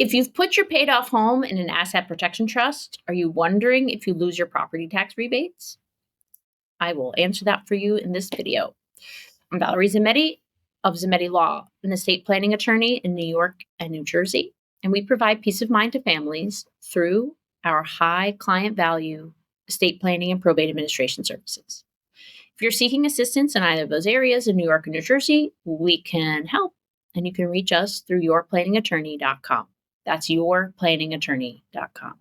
If you've put your paid off home in an asset protection trust, are you wondering if you lose your property tax rebates? I will answer that for you in this video. I'm Valerie Zammitti of Zammitti Law, an estate planning attorney in New York and New Jersey, and we provide peace of mind to families through our high client value estate planning and probate administration services. If you're seeking assistance in either of those areas in New York or New Jersey, we can help, and you can reach us through yourplanningattorney.com. That's yourplanningattorney.com.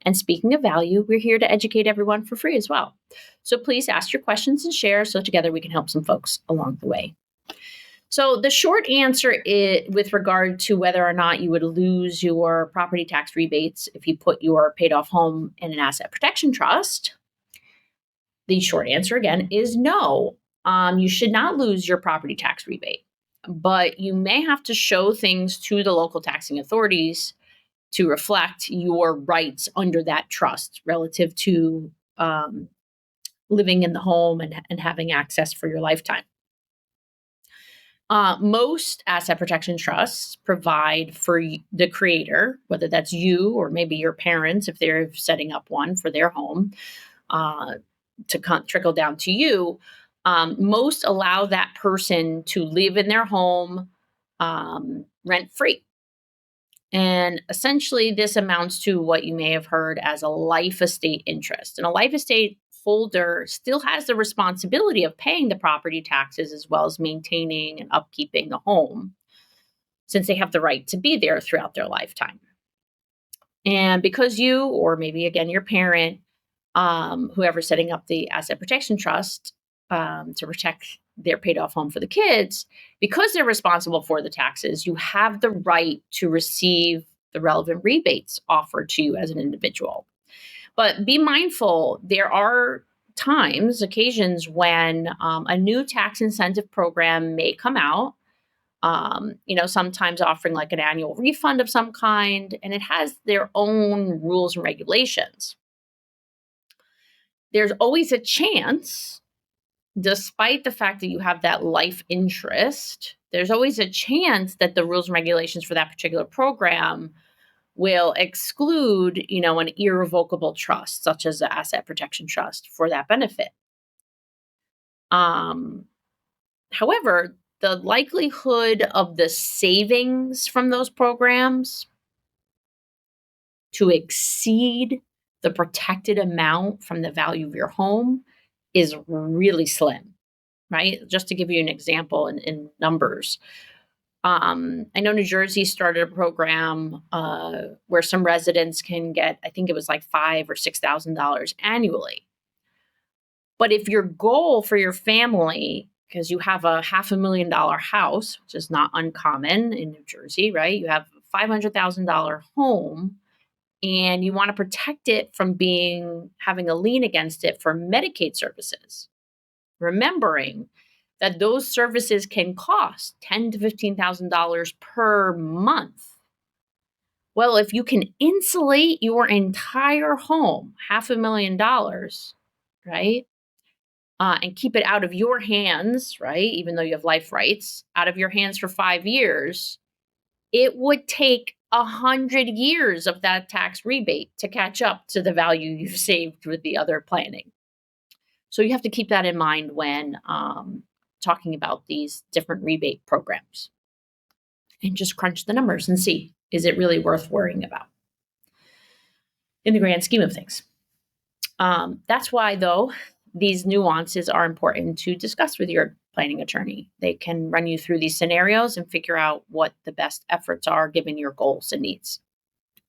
And speaking of value, we're here to educate everyone for free as well. So please ask your questions and share so together we can help some folks along the way. So the short answer is, with regard to whether or not you would lose your property tax rebates if you put your paid off home in an asset protection trust, the short answer again is no. You should not lose your property tax rebate, but you may have to show things to the local taxing authorities to reflect your rights under that trust relative to living in the home and having access for your lifetime. Most asset protection trusts provide for the creator, whether that's you or maybe your parents, if they're setting up one for their home, to trickle down to you. Most allow that person to live in their home rent-free. And essentially, this amounts to what you may have heard as a life estate interest. And a life estate holder still has the responsibility of paying the property taxes as well as maintaining and upkeeping the home, since they have the right to be there throughout their lifetime. And because you, or maybe again your parent, whoever's setting up the asset protection trust to protect their paid off home for the kids, because they're responsible for the taxes, you have the right to receive the relevant rebates offered to you as an individual. But be mindful, there are occasions when a new tax incentive program may come out, sometimes offering like an annual refund of some kind, and it has their own rules and regulations. There's always a chance, despite the fact that you have that life interest, there's always a chance that the rules and regulations for that particular program will exclude, an irrevocable trust, such as the asset protection trust, for that benefit. However, the likelihood of the savings from those programs to exceed the protected amount from the value of your home is really slim, right? Just to give you an example in numbers. I know New Jersey started a program where some residents can get, I think it was like $5,000 or $6,000 annually. But if your goal for your family, because you have a $500,000 house, which is not uncommon in New Jersey, right? You have a $500,000 home, and you want to protect it from having a lien against it for Medicaid services, remembering that those services can cost $10,000 to $15,000 per month. Well, if you can insulate your entire home, $500,000, right, and keep it out of your hands, right, even though you have life rights, out of your hands for 5 years, it would take 100 years of that tax rebate to catch up to the value you've saved with the other planning. So you have to keep that in mind when talking about these different rebate programs, and just crunch the numbers and see, is it really worth worrying about in the grand scheme of things? That's why, though, these nuances are important to discuss with your planning attorney. They can run you through these scenarios and figure out what the best efforts are given your goals and needs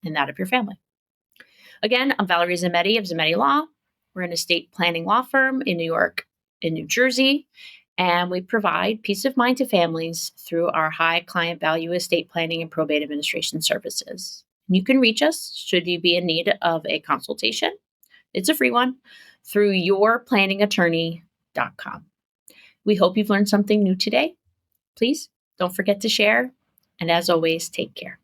and that of your family. Again, I'm Valerie Zammitti of Zammitti Law. We're an estate planning law firm in New York and New Jersey, and we provide peace of mind to families through our high client value estate planning and probate administration services. You can reach us should you be in need of a consultation. It's a free one through yourplanningattorney.com. We hope you've learned something new today. Please don't forget to share, and as always, take care.